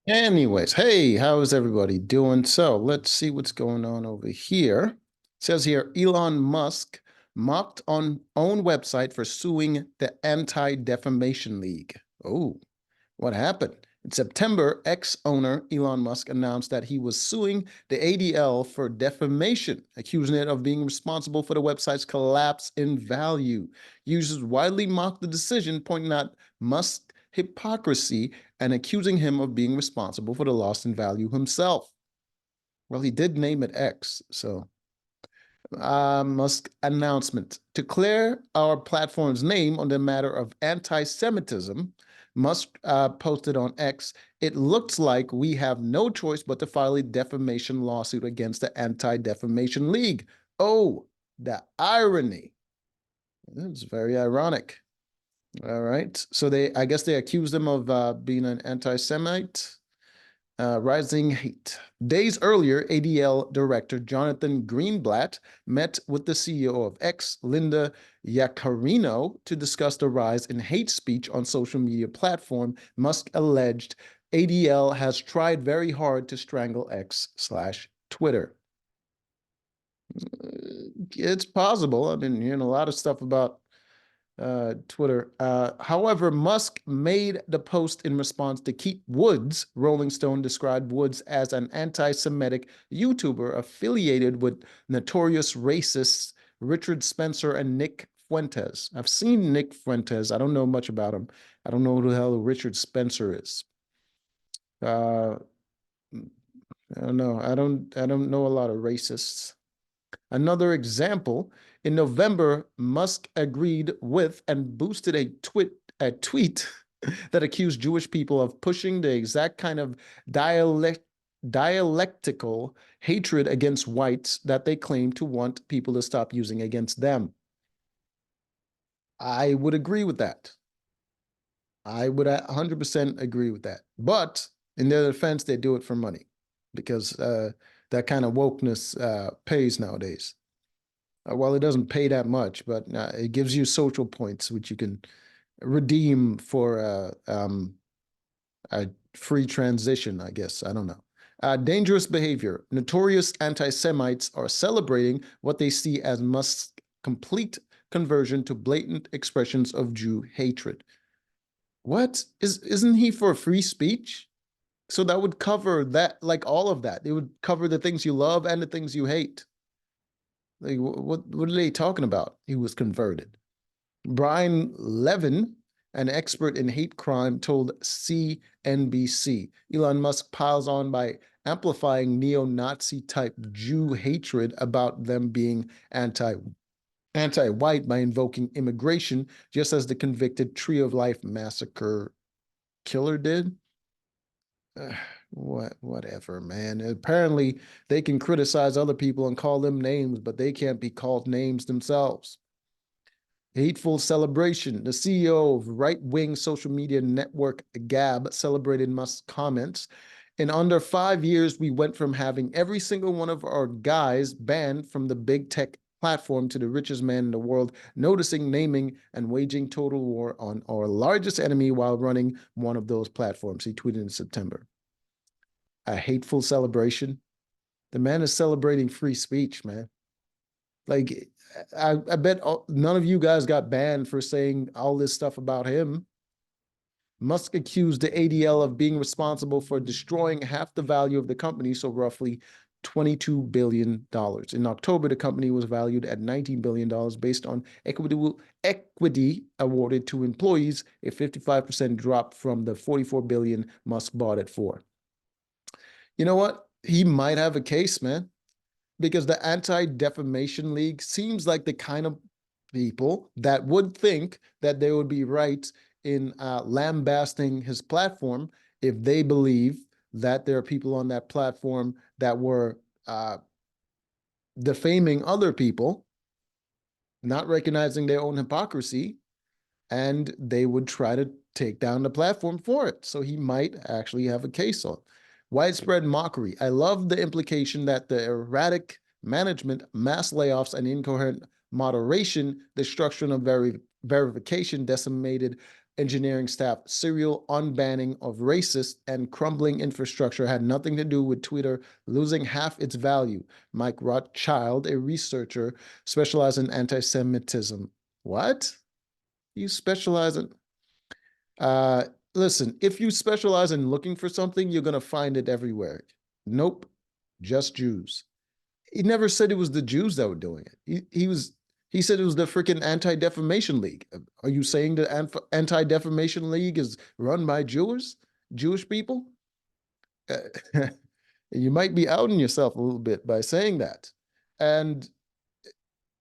Anyways, hey, how is everybody doing? So let's see what's going on over here. It says here Elon Musk mocked on own website for suing the Anti-Defamation League. Oh, what happened? In September, ex-owner Elon Musk announced that he was suing the ADL for defamation, accusing it of being responsible for the website's collapse in value. Users widely mocked the decision, pointing out Musk's hypocrisy and accusing him of being responsible for the loss in value himself. Well, he did name it X, so Musk announcement. To clear our platform's name on the matter of anti-Semitism, Musk posted on X, it looks like we have no choice but to file a defamation lawsuit against the Anti-Defamation League. Oh, the irony. It's very ironic. All right. So I guess they accused him of being an anti-Semite. Rising hate. Days earlier, ADL director Jonathan Greenblatt met with the CEO of X, Linda Yaccarino, to discuss the rise in hate speech on social media platform. Musk alleged ADL has tried very hard to strangle X/Twitter. It's possible. I've been hearing a lot of stuff about Twitter. However, Musk made the post in response to Keith Woods. Rolling Stone described Woods as an anti-Semitic YouTuber affiliated with notorious racists Richard Spencer and Nick Fuentes. I've seen Nick Fuentes. I don't know much about him. I don't know who the hell Richard Spencer is. I don't know. I don't know a lot of racists. Another example, in November, Musk agreed with and boosted a tweet that accused Jewish people of pushing the exact kind of dialectical hatred against whites that they claim to want people to stop using against them. I would agree with that. I would 100% agree with that. But in their defense, they do it for money because that kind of wokeness pays nowadays. Well, it doesn't pay that much, but it gives you social points, which you can redeem for a free transition, I guess. I don't know. Dangerous behavior. Notorious anti-Semites are celebrating what they see as Musk's complete conversion to blatant expressions of Jew hatred. What? Isn't he for free speech? So that would cover that, like all of that. It would cover the things you love and the things you hate. Like, what are they talking about? He was converted. Brian Levin, an expert in hate crime, told CNBC Elon Musk piles on by amplifying neo-Nazi type Jew hatred about them being anti-white by invoking immigration, just as the convicted Tree of Life massacre killer did. Whatever, man. Apparently, they can criticize other people and call them names, but they can't be called names themselves. Hateful celebration. The CEO of right-wing social media network Gab celebrated Musk's comments. In under 5 years, we went from having every single one of our guys banned from the big tech platform to the richest man in the world, noticing, naming, and waging total war on our largest enemy while running one of those platforms, he tweeted in September. A hateful celebration. The man is celebrating free speech, man. Like, I bet none of you guys got banned for saying all this stuff about him. Musk accused the ADL of being responsible for destroying half the value of the company, so roughly $22 billion. In October, the company was valued at $19 billion based on equity awarded to employees, a 55% drop from the $44 billion Musk bought it for. You know what? He might have a case, man, because the Anti-Defamation League seems like the kind of people that would think that they would be right in lambasting his platform if they believe that there are people on that platform that were defaming other people, not recognizing their own hypocrisy, and they would try to take down the platform for it. So he might actually have a case on. Widespread mockery. I love the implication that the erratic management, mass layoffs, and incoherent moderation, destruction of verification decimated engineering staff serial unbanning of racist and crumbling infrastructure had nothing to do with Twitter losing half its value. Mike Rothschild, a researcher specialized in anti-Semitism. What? You specialize in uh listen, if you specialize in looking for something, you're gonna find it everywhere. Nope, just Jews. He never said it was the Jews that were doing it. He said it was the freaking Anti-Defamation League. Are you saying the Anti-Defamation League is run by Jewish people? You might be outing yourself a little bit by saying that. And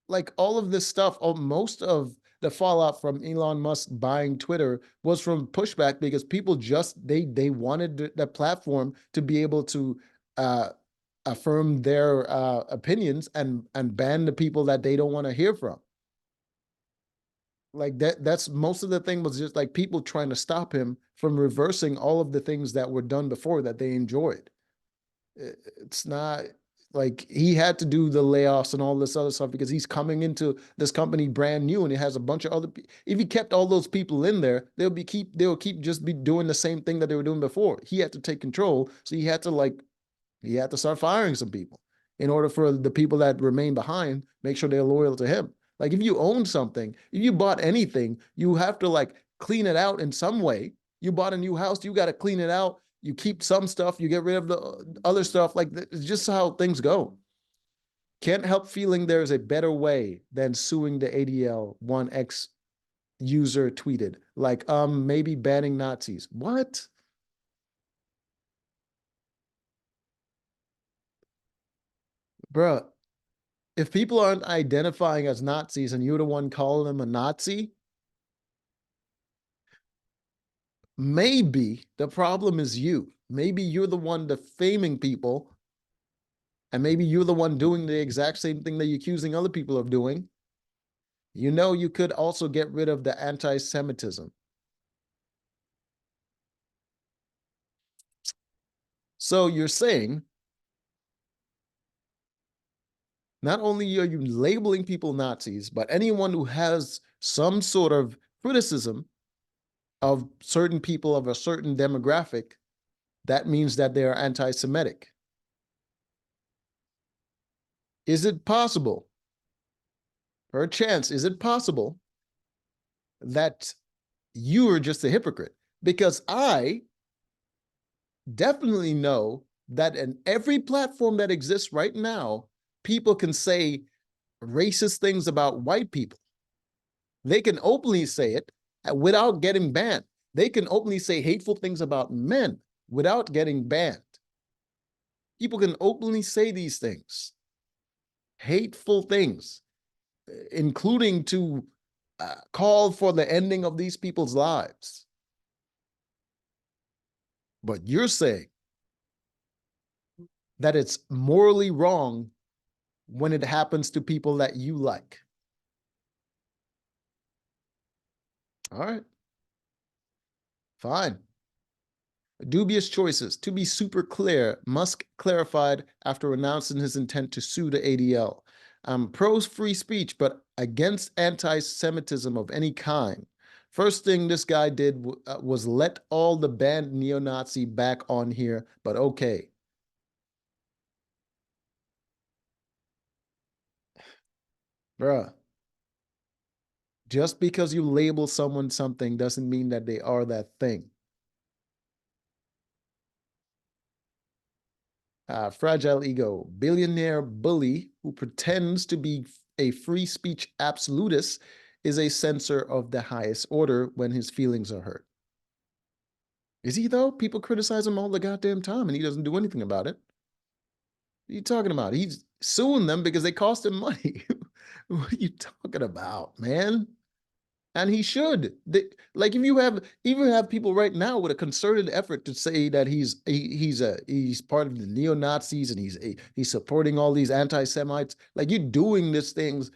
like all of this stuff, most of the fallout from Elon Musk buying Twitter was from pushback because people just they wanted the platform to be able to uh, affirm their opinions and ban the people that they don't want to hear from. Like that's most of the thing was just like people trying to stop him from reversing all of the things that were done before that they enjoyed. It's not like he had to do the layoffs and all this other stuff because he's coming into this company brand new and it has a bunch of other. If he kept all those people in there, they'll keep just be doing the same thing that they were doing before. He had to take control, so he had to start firing some people in order for the people that remain behind make sure they're loyal to him. Like if you own something, if you bought anything, you have to like clean it out in some way. You bought a new house, you got to clean it out. You keep some stuff, you get rid of the other stuff. Like it's just how things go. Can't help feeling there's a better way than suing the ADL, one ex user tweeted. Like, maybe banning Nazis. What? Bruh, if people aren't identifying as Nazis and you're the one calling them a Nazi, maybe the problem is you. Maybe you're the one defaming people, and maybe you're the one doing the exact same thing that you're accusing other people of doing. You know, you could also get rid of the anti-Semitism. So you're saying not only are you labeling people Nazis, but anyone who has some sort of criticism of certain people of a certain demographic, that means that they are anti-Semitic. Is it possible, perchance, is it possible that you are just a hypocrite? Because I definitely know that in every platform that exists right now, people can say racist things about white people. They can openly say it without getting banned. They can openly say hateful things about men without getting banned. People can openly say these things, hateful things, including to call for the ending of these people's lives. But you're saying that it's morally wrong when it happens to people that you like. All right. Fine. Dubious choices. To be super clear, Musk clarified after announcing his intent to sue the ADL. I'm pro free speech, but against anti-Semitism of any kind. First thing this guy did was let all the banned neo-Nazi back on here, but okay. Bruh, just because you label someone something doesn't mean that they are that thing. Fragile ego, billionaire bully who pretends to be a free speech absolutist is a censor of the highest order when his feelings are hurt. Is he though? People criticize him all the goddamn time and he doesn't do anything about it. What are you talking about? He's suing them because they cost him money. What are you talking about, man? And he should. Like if you have even have people right now with a concerted effort to say that he's part of the neo Nazis and he's supporting all these anti Semites. Like you're doing these things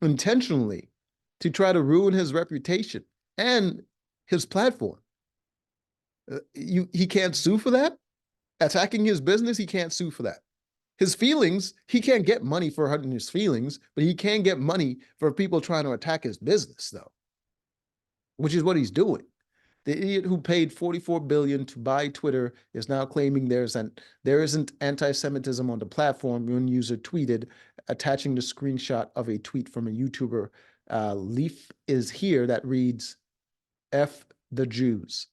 intentionally to try to ruin his reputation and his platform. He can't sue for that. Attacking his business, he can't sue for that. His feelings, he can't get money for hurting his feelings, but he can get money for people trying to attack his business, though, which is what he's doing. The idiot who paid 44 billion to buy Twitter is now claiming there isn't anti-Semitism on the platform. One user tweeted, attaching the screenshot of a tweet from a YouTuber, Leaf is here, that reads, F the Jews.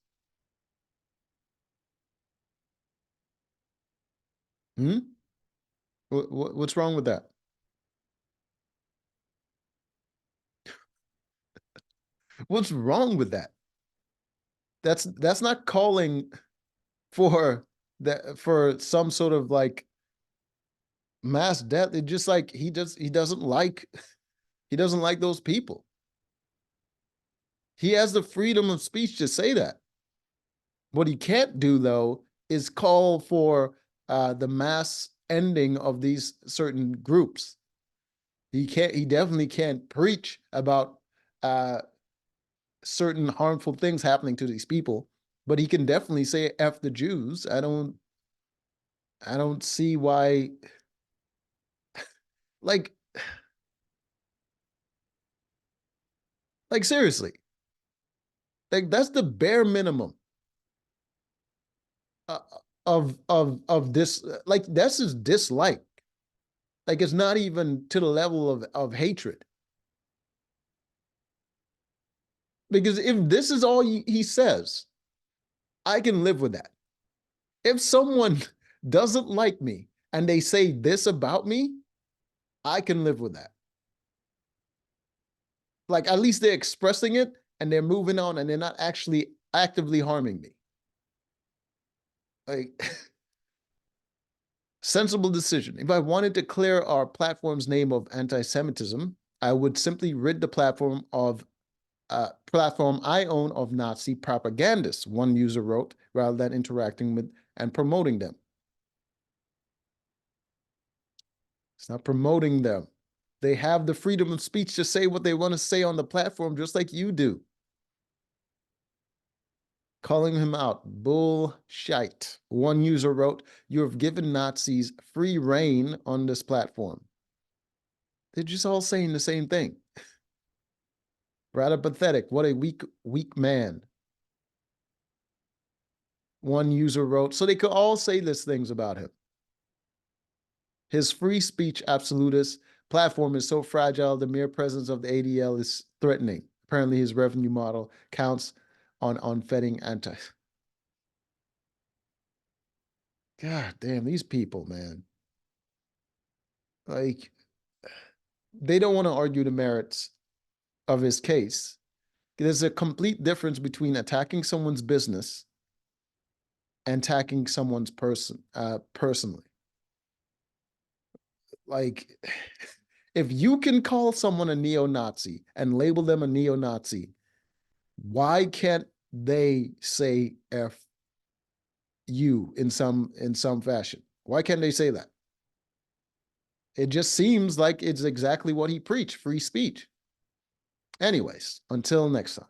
Hmm? What's wrong with that? What's wrong with that? That's not calling for for some sort of like mass death. It just like he doesn't like those people. He has the freedom of speech to say that. What he can't do though is call for the mass ending of these certain groups. He definitely can't preach about uh, certain harmful things happening to these people, but he can definitely say F the Jews. I don't see why, like seriously, like that's the bare minimum uh, of this. Like that's his dislike. Like it's not even to the level of hatred. Because if this is all he says, I can live with that. If someone doesn't like me and they say this about me, I can live with that. Like at least they're expressing it and they're moving on and they're not actually actively harming me. Like sensible decision. If I wanted to clear our platform's name of anti-Semitism, I would simply rid the platform I own of Nazi propagandists, one user wrote, rather than interacting with and promoting them. It's not promoting them. They have the freedom of speech to say what they want to say on the platform, just like you do. Calling him out, bullshit. One user wrote, you have given Nazis free reign on this platform. They're just all saying the same thing. Rather pathetic. What a weak man. One user wrote, so they could all say these things about him. His free speech absolutist platform is so fragile, the mere presence of the ADL is threatening. Apparently, his revenue model counts on feeding anti. God damn, these people, man. Like, they don't want to argue the merits of his case. There's a complete difference between attacking someone's business and attacking someone's personally. Like, if you can call someone a neo-Nazi and label them a neo-Nazi, why can't they say F you in some fashion? Why can't they say that? It just seems like it's exactly what he preached, free speech. Anyways, until next time.